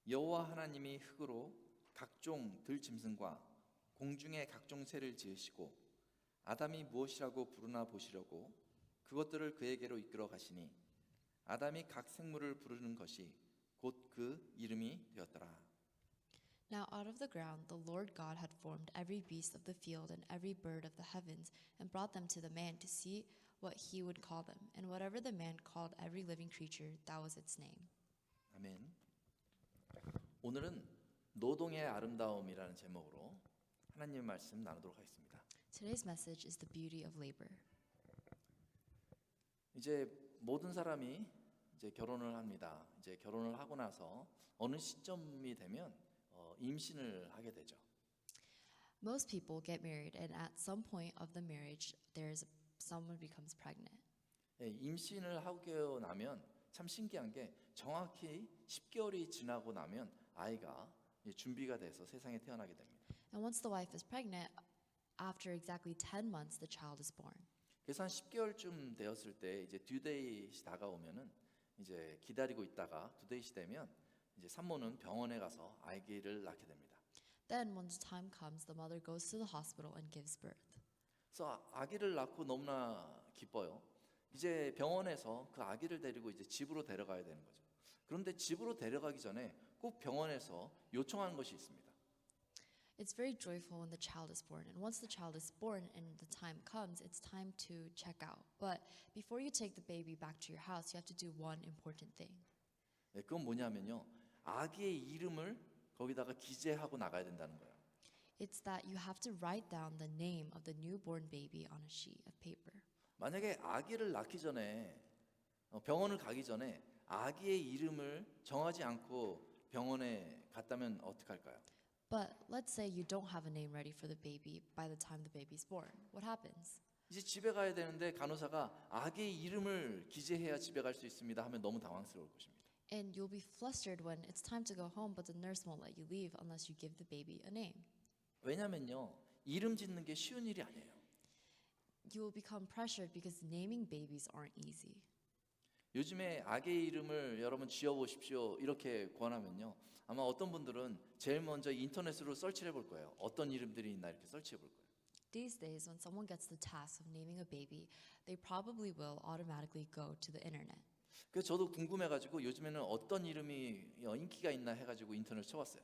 여호와 하나님이 흙으로 각종 들짐승과 공중의 각종 새를 지으시고 아담이 무엇이라고 부르나 보시려고 그것들을 그에게로 이끌어 가시니 아담이 각 생물을 부르는 것이 곧 그 이름이 되었더라. Now out of the ground the Lord God had formed every beast of the field and every bird of the heavens, and brought them to the man to see what he would call them. And whatever the man called every living creature, that was its name. 아멘. 오늘은 노동의 아름다움이라는 제목으로 하나님의 말씀 나누도록 하겠습니다. Today's message is the beauty of labor. 이제 모든 사람이 이제 결혼을 합니다. 이제 결혼을 하고 나서 어느 시점이 되면 임신을 하게 되죠. Most people get married, and at some point of the marriage, someone becomes pregnant. 예, 임신을 하고 나면 참 신기한 게 정확히 10개월이 지나고 나면 아이가 준비가 돼서 세상에 태어나게 됩니다. And once the wife is pregnant, after exactly 10 months, the child is born. 그래서 한 10개월쯤 되었을 때 이제 듀데이시 다가오면은 이제 기다리고 있다가 듀데이시 되면 이제 산모는 병원에 가서 아기를 낳게 됩니다. Then, when the time comes, the mother goes to the hospital and gives birth. 그래서 아기를 낳고 너무나 기뻐요. 이제 병원에서 그 아기를 데리고 이제 집으로 데려가야 되는 거죠. 그런데 집으로 데려가기 전에 꼭 병원에서 요청하는 것이 있습니다. It's very joyful when the child is born, and once the child is born and the time comes, it's time to check out. But before you take the baby back to your house, you have to do one important thing. 네, 그건 뭐냐면요. 아기의 이름을 거기다가 기재하고 나가야 된다는 거예요. It's that you have to write down the name of the newborn baby on a sheet of paper. 만약에 아기를 낳기 전에 병원을 가기 전에 아기의 이름을 정하지 않고 병원에 갔다면 어떡할까요? But let's say you don't have a name ready for the baby by the time the baby's born. What happens? 이제 집에 가야 되는데 간호사가 아기의 이름을 기재해야 집에 갈 수 있습니다 하면 너무 당황스러울 것입니다. And you'll be flustered when it's time to go home, but the nurse won't let you leave unless you give the baby a name. 왜냐면요. 이름 짓는 게 쉬운 일이 아니에요. You will become pressured because naming babies aren't easy. 요즘에 아기의 이름을 여러분 지어보십시오 이렇게 권하면요. 아마 어떤 분들은 제일 먼저 인터넷으로 설치를 해볼 거예요. 어떤 이름들이 있나 이렇게 설치해 볼 거예요. These days, when someone gets the task of naming a baby, they probably will automatically go to the internet. 그래서 저도 궁금해가지고 요즘에는 어떤 이름이 인기가 있나 해가지고 인터넷 쳐봤어요.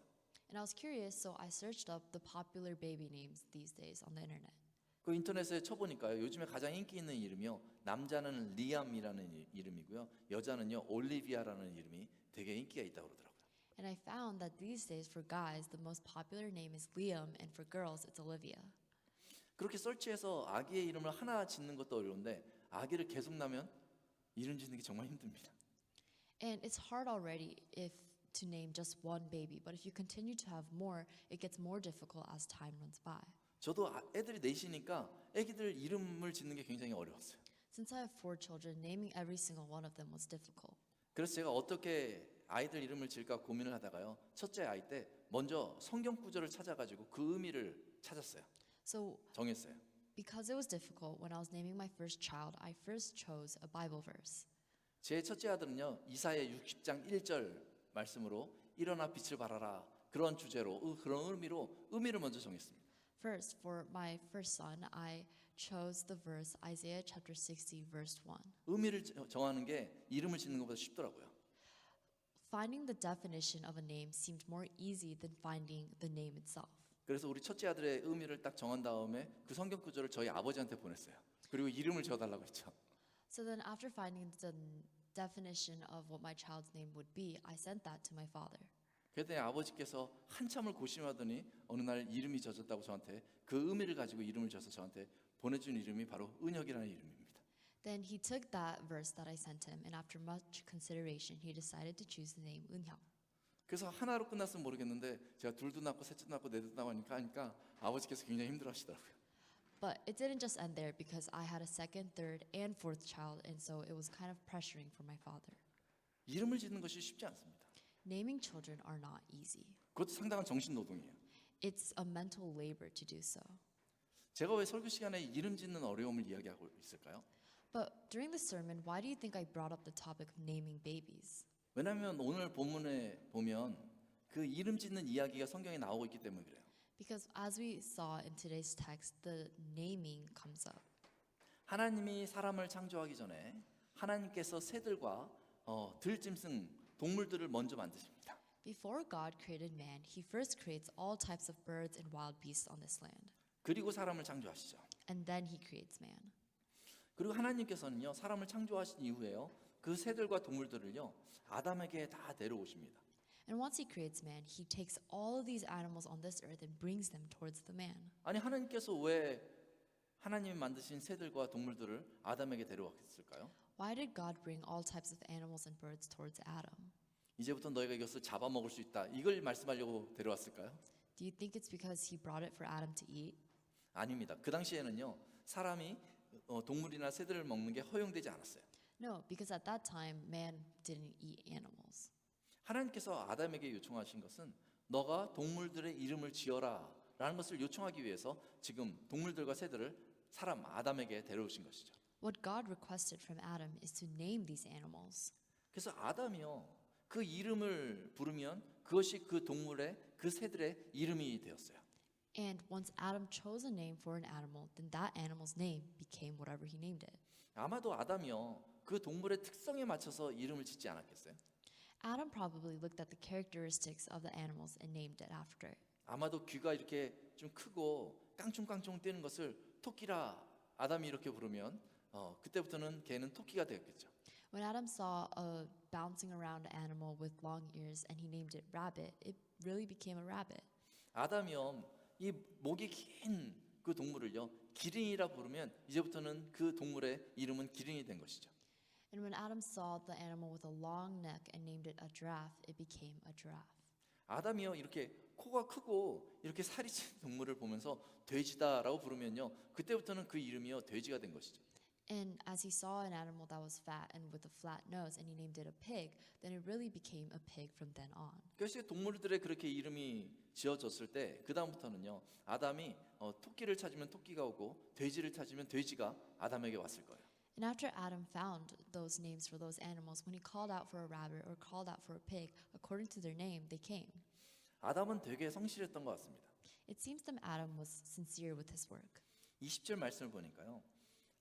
And I was curious, so I searched up the popular baby names these days on the internet. 그 인터넷에 쳐보니까요. 요즘에 가장 인기 있는 이름이요. 남자는 리암이라는 이름이고요. 여자는요 올리비아라는 이름이 되게 인기가 있다고 그러더라고요. And I found that these days, for guys, the most popular name is Liam, and for girls, it's Olivia. 그렇게 설치해서 아기의 이름을 하나 짓는 것도 어려운데 아기를 계속 낳으면 이름 짓는 게 정말 힘듭니다. And it's hard already to name just one baby, but if you continue to have more, it gets more difficult as time runs by. 저도 애들이 넷이니까 애기들 이름을 짓는 게 굉장히 어려웠어요. Since I have 4 children, naming every single one of them was difficult. 그래서 제가 어떻게 아이들 이름을 지을까 고민을 하다가요. 첫째 아이 때 먼저 성경 구절을 찾아가지고 그 의미를 찾았어요. So, 정했어요. because it was difficult, when I was naming my first child, I first chose a Bible verse. 제 첫째 아들은요. 이사야 60장 1절 말씀으로 일어나 빛을 발하라 그런 주제로 그런 의미를 먼저 정했습니다. First, for my first son, I chose the verse Isaiah chapter 60 verse 1. 의미를 정하는 게 이름을 짓는 것보다 쉽더라고요. Finding the definition of a name seemed more easy than finding the name itself. 그래서 우리 첫째 아들의 의미를 딱 정한 다음에 그 성경 구절을 저희 아버지한테 보냈어요. 그리고 이름을 지어달라고 했죠. So then after finding the definition of what my child's name would be, I sent that to my father. 그랬더니 아버지께서 한참을 고심하더니 어느 날 이름이 젖었다고 저한테 그 의미를 가지고 이름을 져서 저한테 보내준 이름이 바로 은혁이라는 이름입니다. Then he took that verse that I sent him, and after much consideration, he decided to choose the name Eunhyuk. 그래서 하나로 끝났으면 모르겠는데 제가 둘도 낳고 셋도 낳고 넷도 낳고 하니까 아버지께서 굉장히 힘들어하시더라고요. But it didn't just end there because I had a second, third, and fourth child, and so it was kind of pressuring for my father. 이름을 짓는 것이 쉽지 않습니다. Naming children are not easy. 그것도 상당한 정신 노동이에요. It's a mental labor to do so. 제가 왜 설교 시간에 이름 짓는 어려움을 이야기하고 있을까요? But during the sermon, why do you think I brought up the topic of naming babies? 왜냐하면 오늘 본문에 보면 그 이름 짓는 이야기가 성경에 나오고 있기 때문에 그래요. Because as we saw in today's text, the naming comes up. 하나님이 사람을 창조하기 전에 하나님께서 새들과 들짐승 동물들을 먼저 만드십니다. Before God created man, he first creates all types of birds and wild beasts on this land. 그리고 사람을 창조하시죠. And then he creates man. 그리고 하나님께서는요, 사람을 창조하신 이후에요, 그 새들과 동물들을요, 아담에게 다 데려오십니다. And once he creates man, he takes all of these animals on this earth and brings them towards the man. 아니, 하나님께서 왜 하나님이 만드신 새들과 동물들을 아담에게 데려왔을까요? Why did God bring all types of animals and birds towards Adam? 이제부터 너희가 이것을 잡아먹을 수 있다, 이걸 말씀하려고 데려왔을까요? Do you think it's because he brought it for Adam to eat? 아닙니다. 그 당시에는요, 사람이 동물이나 새들을 먹는 게 허용되지 않았어요. No, because at that time, man didn't eat animals. 하나님께서 아담에게 요청하신 것은 너가 동물들의 이름을 지어라 라는 것을 요청하기 위해서 지금 동물들과 새들을 사람 아담에게 데려오신 것이죠. What God requested from Adam is to name these animals. 그래서 아담이요, 그 이름을 부르면 그것이 그 동물의, 그 새들의 이름이 되었어요. And once Adam chose a name for an animal, then that animal's name became whatever he named it. 아마도 아담이요, 그 동물의 특성에 맞춰서 이름을 짓지 않았겠어요? Adam probably looked at the characteristics of the animals and named it after it. 아마도 귀가 이렇게 좀 크고 깡충깡충 뛰는 것을 토끼라 아담이 이렇게 부르면 그때부터는 걔는 토끼가 되었겠죠. When Adam saw a bouncing around animal with long ears and he named it rabbit, it really became a rabbit. 아담이요, 이 목이 긴 그 동물을요, 기린이라 부르면 이제부터는 그 동물의 이름은 기린이 된 것이죠. And when Adam saw the animal with a long neck and named it a giraffe, it became a giraffe. 아담이요, 이렇게 코가 크고 이렇게 살이 찐 동물을 보면서 돼지다라고 부르면요, 그때부터는 그 이름이요, 돼지가 된 것이죠. And as he saw an animal that was fat and with a flat nose and he named it a pig, then it really became a pig from then on. 그래서 동물들의 그렇게 이름이 지어졌을 때 그 다음부터는요, 아담이 토끼를 찾으면 토끼가 오고 돼지를 찾으면 돼지가 아담에게 왔을 거예요. And after Adam found those names for those animals, when he called out for a rabbit or called out for a pig, according to their name, they came. 아담은 되게 성실했던 것 같습니다. It seems that Adam was sincere with his work. 20절 말씀을 보니까요,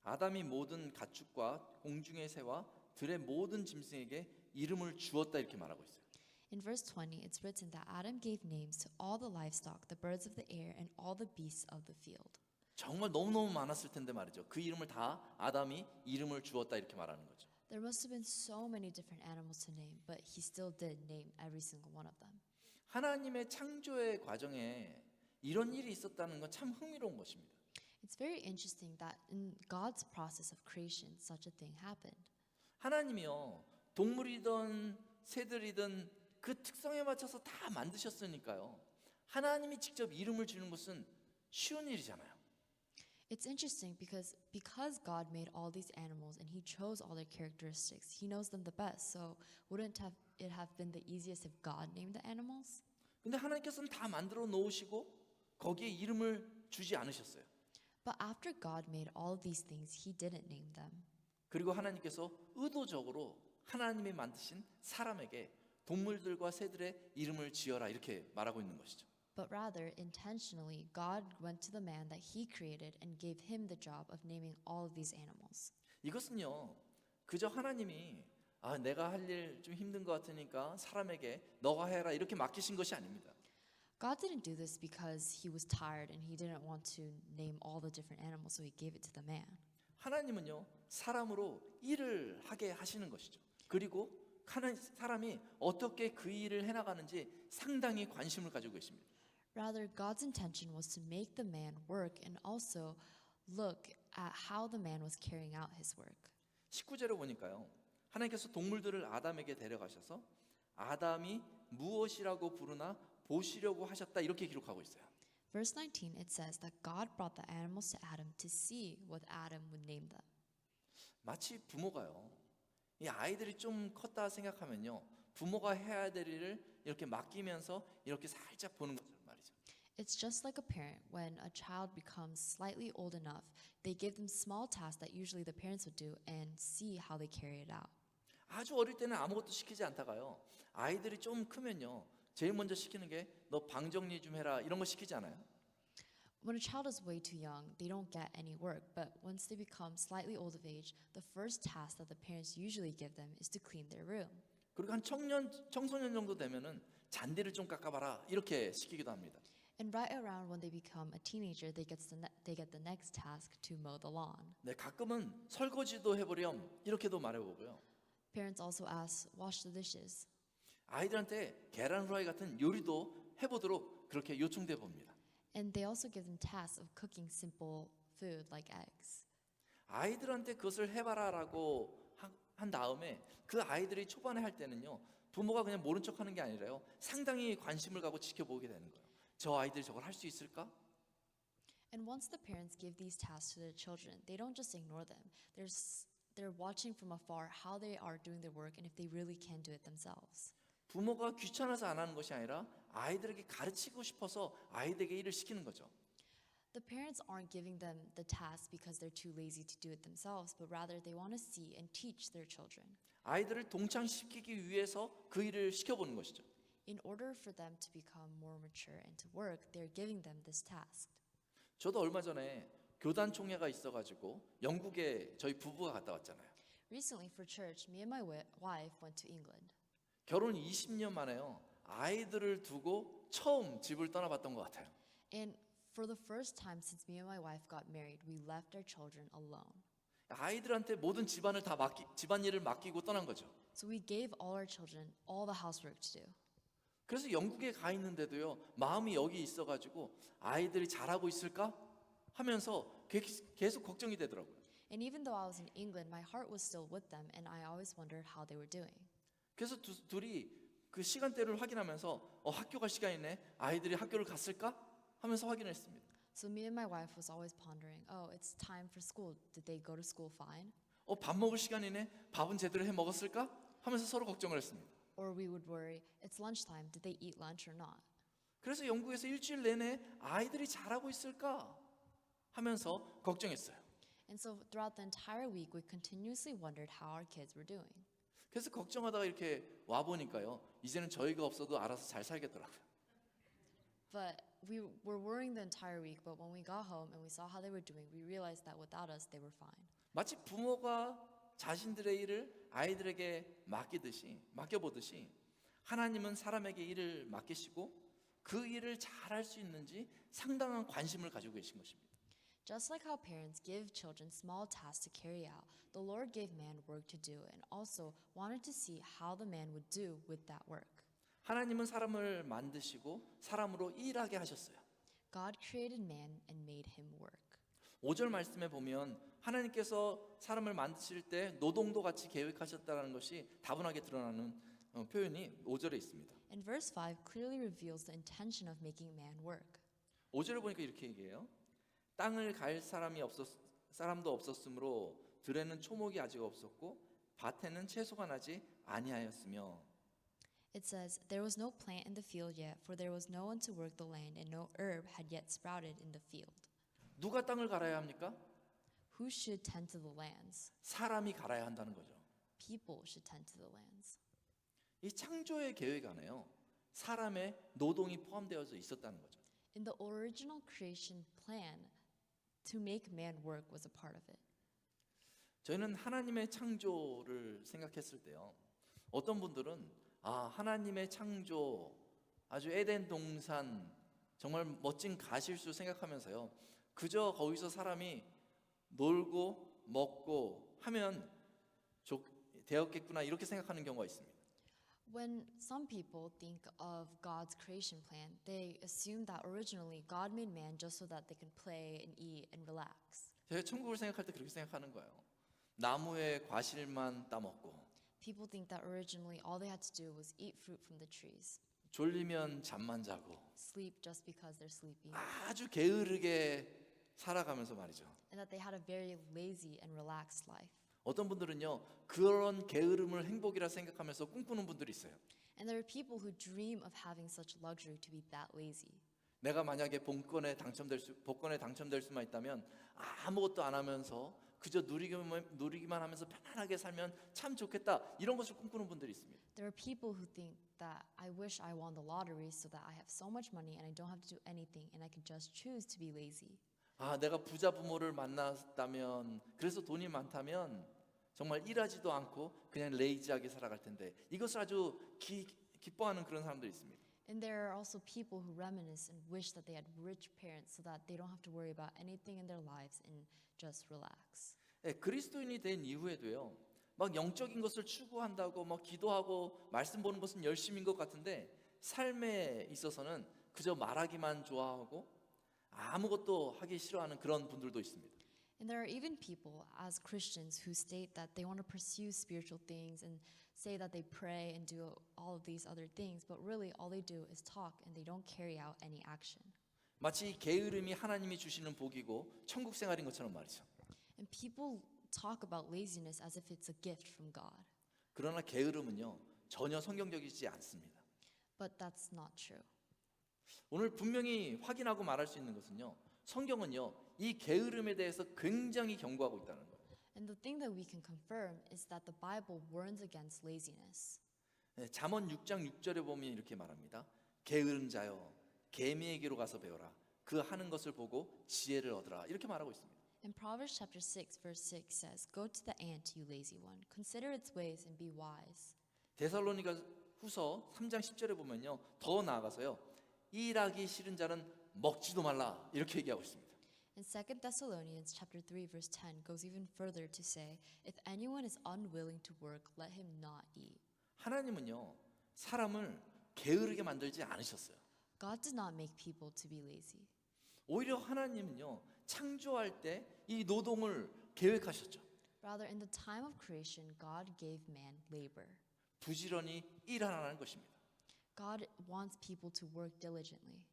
아담이 모든 가축과 공중의 새와 들의 모든 짐승에게 이름을 주었다 이렇게 말하고 있어요. In verse 20, it's written that Adam gave names to all the livestock, the birds of the air, and all the beasts of the field. 정말 너무너무 많았을 텐데 말이죠. 그 이름을 다 아담이 이름을 주었다 이렇게 말하는 거죠. There must have been so many different animals to name, but he still did name every single one of them. 하나님의 창조의 과정에 이런 일이 있었다는 건 참 흥미로운 것입니다. It's very interesting that in God's process of creation, such a thing happened. 하나님이요, 동물이든 새들이든 그 특성에 맞춰서 다 만드셨으니까요, 하나님이 직접 이름을 주는 것은 쉬운 일이잖아요. It's interesting because God made all these animals and he chose all their characteristics, he knows them the best. So wouldn't it have been the easiest if God named the animals? 근데 하나님께서는 다 만들어 놓으시고 거기에 이름을 주지 않으셨어요. But after God made all of these things, he didn't name them. 그리고 하나님께서 의도적으로 하나님이 만드신 사람에게 동물들과 새들의 이름을 지어라 이렇게 말하고 있는 것이죠. But rather, intentionally, God went to the man that he created and gave him the job of naming all of these animals. 이것은요, 그저 하나님이 내가 할 일 좀 힘든 것 같으니까 사람에게 너가 해라 이렇게 맡기신 것이 아닙니다. God didn't do this because he was tired and he didn't want to name all the different animals, so he gave it to the man. 하나님은요, 사람으로 일을 하게 하시는 것이죠. 그리고 사람이 어떻게 그 일을 해나가는지 상당히 관심을 가지고 계십니다. Rather, God's intention was to make the man work and also look at how the man was carrying out his work. 19절에 보니까요, 하나님께서 동물들을 아담에게 데려가셔서 아담이 무엇이라고 부르나 보시려고 하셨다 이렇게 기록하고 있어요. Verse 19, it says that God brought the animals to Adam to see what Adam would name them. 마치 부모가요, 이 아이들이 좀 컸다 생각하면요, 부모가 해야 될 일을 이렇게 맡기면서 이렇게 살짝 보는 것처럼 말이죠. It's just like a parent. When a child becomes slightly old enough, they give them small tasks that usually the parents would do and see how they carry it out. 아주 어릴 때는 아무것도 시키지 않다가요, 아이들이 좀 크면요, 제일 먼저 시키는 게 너 방 정리 좀 해라 이런 거 시키지 않아요? When a child is way too young, they don't get any work, but once they become slightly old of age, the first task that the parents usually give them is to clean their room. 그리고 한 청소년 정도 되면은 잔디를 좀 깎아봐라 이렇게 시키기도 합니다. And right around when they become a teenager, they get the next task to mow the lawn. 네, 가끔은 설거지도 해보렴 이렇게도 말해보고요. Parents also ask, wash the dishes. 아이들한테 계란 후라이 같은 요리도 해보도록 그렇게 요청돼 봅니다. And they also give them tasks of cooking simple food like eggs. 아이들한테 그것을 해봐라라고 한 다음에 그 아이들이 초반에 할 때는요, 부모가 그냥 모른 척하는 게 아니라요, 상당히 관심을 갖고 지켜보게 되는 거예요. 저 아이들이 저걸 할 수 있을까? And once the parents give these tasks to their children, they don't just ignore them. They're watching from afar how they are doing their work and if they really can do it themselves. 부모가 귀찮아서 안 하는 것이 아니라 아이들에게 가르치고 싶어서 아이들에게 일을 시키는 거죠. The parents aren't giving them the task because they're too lazy to do it themselves, but rather they want to see and teach their children. 아이들을 동참시키기 위해서 그 일을 시켜보는 것이죠. In order for them to become more mature and to work, they're giving them this task. 저도 얼마 전에 교단 총회가 있어가지고 영국에 저희 부부가 갔다 왔잖아요. Recently for church, me and my wife went to England. 결혼 20년 만에요, 아이들을 두고 처음 집을 떠나봤던 것 같아요. And for the first time since me and my wife got married, we left our children alone. 아이들한테 모든 집안일을 맡기고 떠난 거죠. So we gave all our children all the housework to do. 그래서 영국에 가 있는데도요, 마음이 여기 있어가지고 아이들이 잘하고 있을까 하면서 계속 걱정이 되더라고요. And even though I was in England, my heart was still with them, and I always wondered how they were doing. 그래서 둘이 그 시간대를 확인하면서 학교 갈 시간이네, 아이들이 학교를 갔을까 하면서 확인했습니다. So me and my wife was always pondering, oh, it's time for school. Did they go to school fine? 밥 먹을 시간이네, 밥은 제대로 해 먹었을까 하면서 서로 걱정을 했습니다. Or we would worry, it's lunchtime. Did they eat lunch or not? 그래서 영국에서 일주일 내내 아이들이 잘하고 있을까 하면서 걱정했어요. And so throughout the entire week, we continuously wondered how our kids were doing. 그래서 걱정하다가 이렇게 와 보니까요, 이제는 저희가 없어도 알아서 잘 살겠더라고요. But we were worrying the entire week, but when we got home and we saw how they were doing, we realized that without us, they were fine. 마치 부모가 자신들의 일을 아이들에게 맡겨보듯이 하나님은 사람에게 일을 맡기시고 그 일을 잘할 수 있는지 상당한 관심을 가지고 계신 것입니다. Just like how parents give children small tasks to carry out, the Lord gave man work to do and also wanted to see how the man would do with that work. 하나님은 사람을 만드시고 사람으로 일하게 하셨어요. God created man and made him work. 5절 말씀에 보면 하나님께서 사람을 만드실 때 노동도 같이 계획하셨다는 것이 다분하게 드러나는 표현이 5절에 있습니다. And verse 5 clearly reveals the intention of making man work. 5절을 보니까 이렇게 얘기해요. 땅을 갈 사람도 없었으므로 들에는 초목이 아직 없었고 밭에는 채소가 나지 아니하였으며. It says, there was no plant in the field yet, for there was no one to work the land, and no herb had yet sprouted in the field. 누가 땅을 갈아야 합니까? Who should tend to the lands? 사람이 갈아야 한다는 거죠. People should tend to the lands. 이 창조의 계획 안에요, 사람의 노동이 포함되어져 있었다는 거죠. In the original creation plan, to make man work was a part of it. 저희는 하나님의 창조를 생각했을 때요, 어떤 분들은 하나님의 창조, 아주 에덴 동산, 정말 멋진 가실수 생각하면서요, 그저 거기서 사람이 놀고 먹고 하면 되었겠구나 이렇게 생각하는 경우가 있습니다. When some people think of God's creation plan, they assume that originally God made man just so that they can play and eat and relax. 제가 천국을 생각할 때 그렇게 생각하는 거예요. 나무의 과실만 따먹고 People think that originally all they had to do was eat fruit from the trees, 졸리면 잠만 자고 sleep just because they're sleepy, 아주 게으르게 살아가면서 말이죠. and that they had a very lazy and relaxed life. 어떤 분들은요, 그런 게으름을 행복이라 생각하면서 꿈꾸는 분들이 있어요. And there are people who dream of having such luxury to be that lazy. 내가 만약에 복권에 당첨될 수만 있다면 아무것도 안 하면서 그저 누리기만 하면서 편안하게 살면 참 좋겠다 이런 것을 꿈꾸는 분들이 있습니다. There are people who think that I wish I won the lottery so that I have so much money and I don't have to do anything and I can just choose to be lazy. 아, 내가 부자 부모를 만났다면, 그래서 돈이 많다면 정말 일하지도 않고 그냥 레이지하게 살아갈 텐데, 이것을 아주 기뻐하는 그런 사람들이 있습니다. And there are also people who reminisce and wish that they had rich parents so that they don't have to worry about anything in their lives and just relax. 예, 그리스도인이 된 이후에도요, 막 영적인 것을 추구한다고 막 기도하고 말씀 보는 것은 열심인 것 같은데, 삶에 있어서는 그저 말하기만 좋아하고 아무것도 하기 싫어하는 그런 분들도 있습니다. And there are even people as Christians who state that they want to pursue spiritual things and say that they pray and do all of these other things, but really all they do is talk and they don't carry out any action. 마치 게으름이 하나님이 주시는 복이고 천국 생활인 것처럼 말이죠. And people talk about laziness as if it's a gift from God. 그러나 게으름은요, 전혀 성경적이지 않습니다. But that's not true. 오늘 분명히 확인하고 말할 수 있는 것은요, 성경은요, 이 게으름에 대해서 굉장히 경고하고 있다는 거예요. And the thing that we can confirm is that the Bible warns against laziness. 네, 잠언 6장 6절에 보면 이렇게 말합니다. 게으른 자여, 개미에게로 가서 배워라. 그 하는 것을 보고 지혜를 얻으라. 이렇게 말하고 있습니다. In Proverbs chapter 6 verse 6 says, "Go to the ant, you lazy one. Consider its ways and be wise." 데살로니가 후서 3장 10절에 보면요, 더 나아가서요, 일하기 싫은 자는 먹지도 말라. 이렇게 얘기하고 있습니다. And 2 Thessalonians chapter 3 verse 10 goes even further to say, "If anyone is unwilling to work, let him not eat." 하나님은요, 사람을 게으르게 만들지 않으셨어요. God did not make people to be lazy. 오히려 하나님은요, 창조할 때 이 노동을 계획하셨죠. Rather, in the time of creation, God gave man labor. 부지런히 일하라는 것입니다. God wants people to work diligently.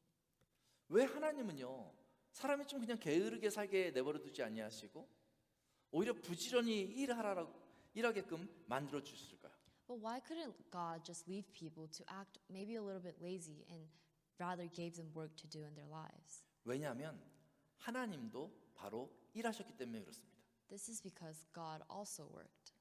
왜 하나님은요, 사람이 좀 그냥 게으르게 살게 내버려 두지 아니하시고 오히려 부지런히 일하게끔 만들어 주셨을까요? But why couldn't God just leave people to act maybe a little bit lazy and rather gave them work to do in their lives? 왜냐하면 하나님도 바로 일하셨기 때문에 그렇습니다. This is because God also worked.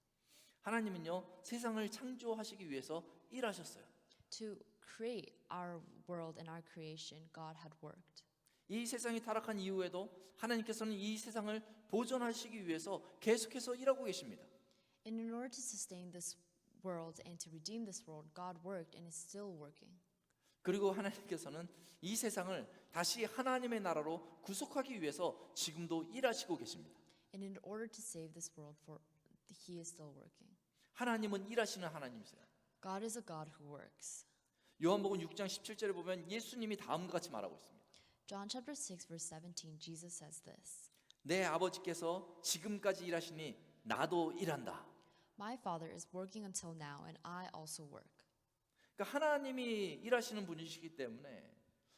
하나님은요, 세상을 창조하시기 위해서 일하셨어요. To create our world and our creation, God had worked. 이 세상이 타락한 이후에도 하나님께서는 이 세상을 보존하시기 위해서 계속해서 일하고 계십니다. And in order to sustain this world and to redeem this world, God worked and is still working. 그리고 하나님께서는 이 세상을 다시 하나님의 나라로 구속하기 위해서 지금도 일하시고 계십니다. And in order to save this world, He is still working. 하나님은 일하시는 하나님이세요. God is a God who works. 요한복음 6장 17절에 보면 예수님이 다음과 같이 말하고 있습니다. John chapter 6 verse 17, Jesus says this. 내 아버지께서 지금까지 일하시니 나도 일한다. My Father is working until now, and I also work. 그러니까 하나님이 일하시는 분이시기 때문에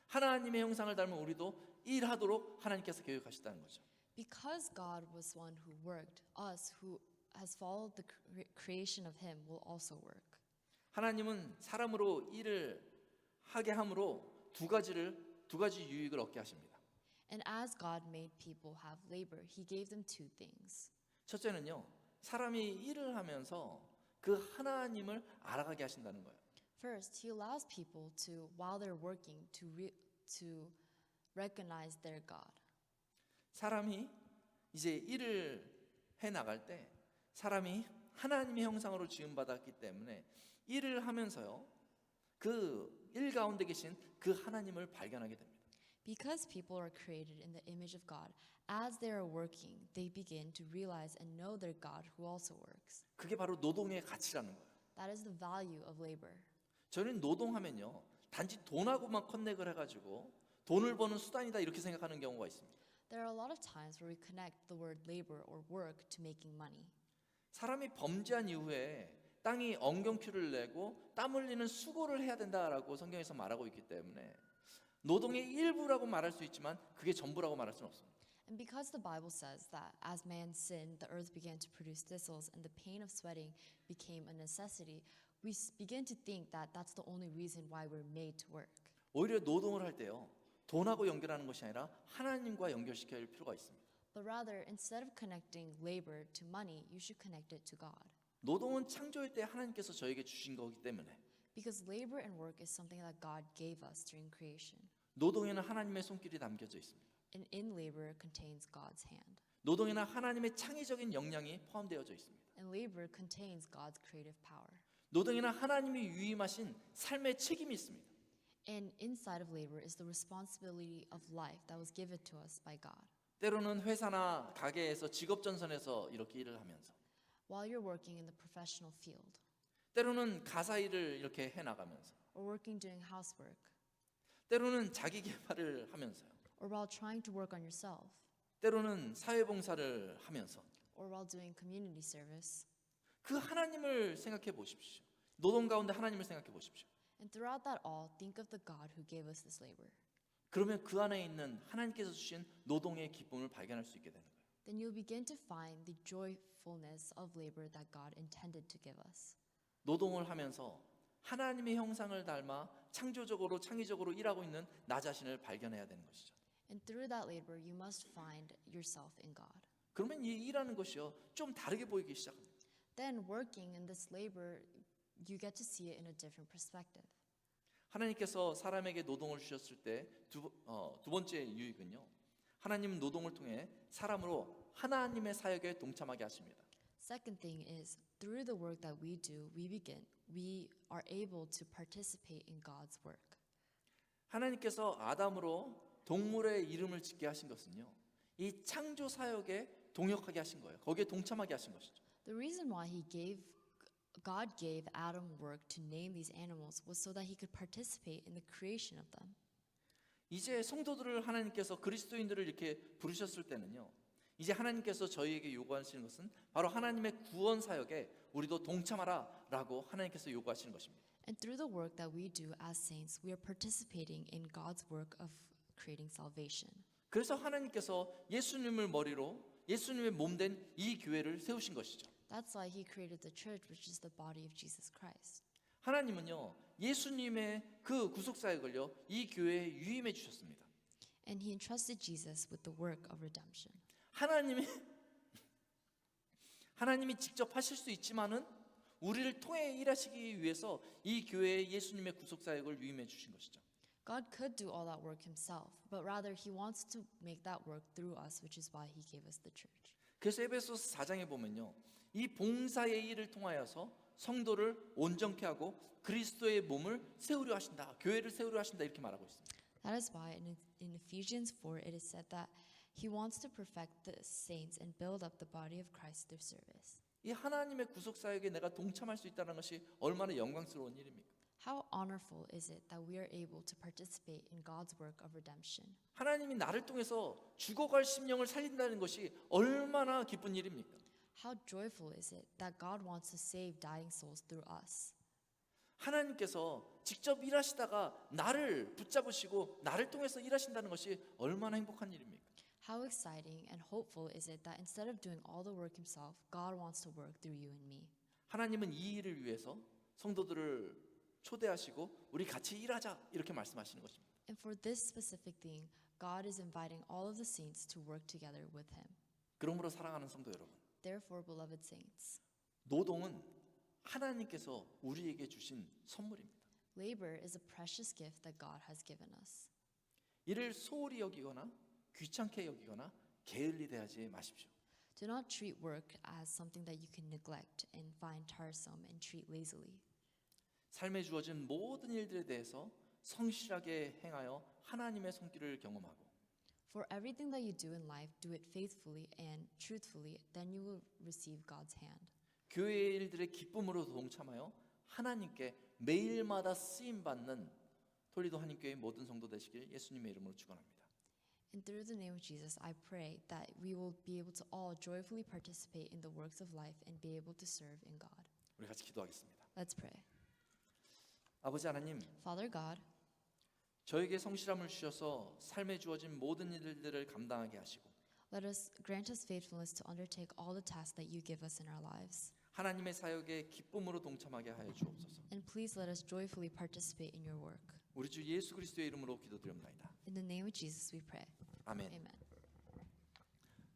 하나님의 형상을 닮은 우리도 일하도록 하나님께서 계획하셨다는 거죠. Because God was one who worked, us who has followed the creation of Him will also work. 하나님은 사람으로 일을 하게 함으로 두 가지 유익을 얻게 하십니다. And as God made people have labor, He gave them two things. 첫째는요, 사람이 일을 하면서 그 하나님을 알아가게 하신다는 거예요. First, He allows people to, while they're working, to recognize their God. 사람이 이제 일을 해 나갈 때 사람이 하나님의 형상으로 지음받았기 때문에 일을 하면서요, 그 일 가운데 계신 그 하나님을 발견하게 됩니다. Because people are created in the image of God, as they are working, they begin to realize and know their God who also works. 그게 바로 노동의 가치라는 거예요. That is the value of labor. 저는 노동하면요, 단지 돈하고만 커넥을 해가지고 돈을 버는 수단이다 이렇게 생각하는 경우가 있습니다. There are a lot of times where we connect the word labor or work to making money. 사람이 범죄한 이후에 땅이 엉겅퀴를 내고 땀 흘리는 수고를 해야 된다라고 성경에서 말하고 있기 때문에 노동의 일부라고 말할 수 있지만 그게 전부라고 말할 수는 없습니다. And because the Bible says that as man sinned, the earth began to produce thistles and the pain of sweating became a necessity, we begin to think that that's the only reason why we're made to work. 오히려 노동을 할 때요, 돈하고 연결하는 것이 아니라 하나님과 연결시켜야 할 필요가 있습니다. But rather, instead of connecting labor to money, you should connect it to God. 노동은 창조일 때 하나님께서 저에게 주신 거기 때문에 Because labor and work is something that God gave us during creation. 노동에는 하나님의 손길이 담겨져 있습니다. And in labor contains God's hand. 노동에는 하나님의 창의적인 역량이 포함되어져 있습니다. And labor contains God's creative power. 노동에는 하나님이 위임하신 삶의 책임이 있습니다. And inside of labor is the responsibility of life that was given to us by God. 때로는 회사나 가게에서 직업 전선에서 이렇게 일을 하면서 While you're working in the professional field, 때로는 가사 일을 이렇게 해나가면서 or working doing housework, 때로는 자기 개발을 하면서요. or while trying to work on yourself, 때로는 사회봉사를 하면서 or while doing community service, 그 하나님을 생각해 보십시오. 노동 가운데 하나님을 생각해 보십시오. and throughout that all, think of the God who gave us this labor. 그러면 그 안에 있는 하나님께서 주신 노동의 기쁨을 발견할 수 있게 되는 거예요. Then you'll begin to find the joyfulness of labor that God intended to give us. 노동을 하면서 하나님의 형상을 닮아 창조적으로 창의적으로 일하고 있는 나 자신을 발견해야 되는 것이죠. And through that labor, you must find yourself in God. 그러면 이 일하는 것이요 좀 다르게 보이기 시작합니다. Then working in this labor, you get to see it in a different perspective. 하나님께서 사람에게 노동을 주셨을 때 두 번째 유익은요. 하나님은 노동을 통해 사람으로 하나님의 사역에 동참하게 하십니다. Second thing is, through the work that we do, we are able to participate in God's work. 하나님께서 아담으로 동물의 이름을 짓게 하신 것은요. 이 창조 사역에 동역하게 하신 거예요. 거기에 동참하게 하신 것이죠. The reason why God gave Adam work to name these animals was so that he could participate in the creation of them. 이제 성도들을 하나님께서 그리스도인들을 이렇게 부르셨을 때는요. 이제 하나님께서 저희에게 요구하시는 것은 바로 하나님의 구원 사역에 우리도 동참하라라고 하나님께서 요구하시는 것입니다. And through the work that we do as saints, we are participating in God's work of creating salvation. 그래서 하나님께서 예수님을 머리로 예수님의 몸된 이 교회를 세우신 것이죠. That's why he created the church, which is the body of Jesus Christ. 하나님은요. 예수님의 그 구속 사역을요. 이 교회에 유임해 주셨습니다. And he entrusted Jesus with the work of redemption. 하나님이 직접 하실 수 있지만은 우리를 통해 일하시기 위해서 이 교회에 예수님의 구속 사역을 유임해 주신 것이죠. God could do all that work himself, but rather he wants to make that work through us, which is why he gave us the church. 그래서 에베소서 4장에 보면요. 이 봉사의 일을 통하여서 성도를 온전케 하고 그리스도의 몸을 세우려 하신다. 교회를 세우려 하신다 이렇게 말하고 있습니다. That is why in Ephesians 4 it is said that he wants to perfect the saints and build up the body of Christ through service. 이 하나님의 구속 사역에 내가 동참할 수 있다는 것이 얼마나 영광스러운 일입니까? How honorful is it that we are able to participate in God's work of redemption? 하나님이 나를 통해서 죽어갈 심령을 살린다는 것이 얼마나 기쁜 일입니까? How joyful is it that God wants to save dying souls through us? 하나님께서 직접 일하시다가 나를 붙잡으시고 나를 통해서 일하신다는 것이 얼마나 행복한 일입니까? How exciting and hopeful is it that instead of doing all the work himself, God wants to work through you and me. 하나님은 이 일을 위해서 성도들을 초대하시고 우리 같이 일하자 이렇게 말씀하시는 것입니다. And for this specific thing, God is inviting all of the saints to work together with him. 그러므로 사랑하는 성도 여러분, Therefore, beloved saints, 노동은 하나님께서 우리에게 주신 선물입니다. labor is a precious gift that God has given us. 이를 소홀히 여기거나 귀찮게 여기거나 게을리 대하지 마십시오. Do not treat work as something that you can neglect and find tiresome and treat lazily. 삶에 주어진 모든 일들에 대해서 성실하게 행하여 하나님의 손길을 경험하고 For everything that you do in life, do it faithfully and truthfully, then you will receive God's hand. 교회의 일들의 기쁨으로 동참하여 하나님께 매일마다 쓰임 받는 톨리도 한인교회 모든 성도 되시길 예수님의 이름으로 축원합니다. And through the name of Jesus, I pray that we will be able to all joyfully participate in the works of life and be able to serve in God. 우리 같이 기도하겠습니다. Let's pray. 아버지 하나님, Father God, 저에게 성실함을 주셔서 삶에 주어진 모든 일들을 감당하게 하시고 grant us faithfulness to undertake all the tasks that you give us in our lives. 하나님의 사역에 기쁨으로 동참하게 하여 주옵소서. And please let us joyfully participate in your work. 우리 주 예수 그리스도의 이름으로 기도드립니다. In the name of Jesus we pray. 아멘. Amen.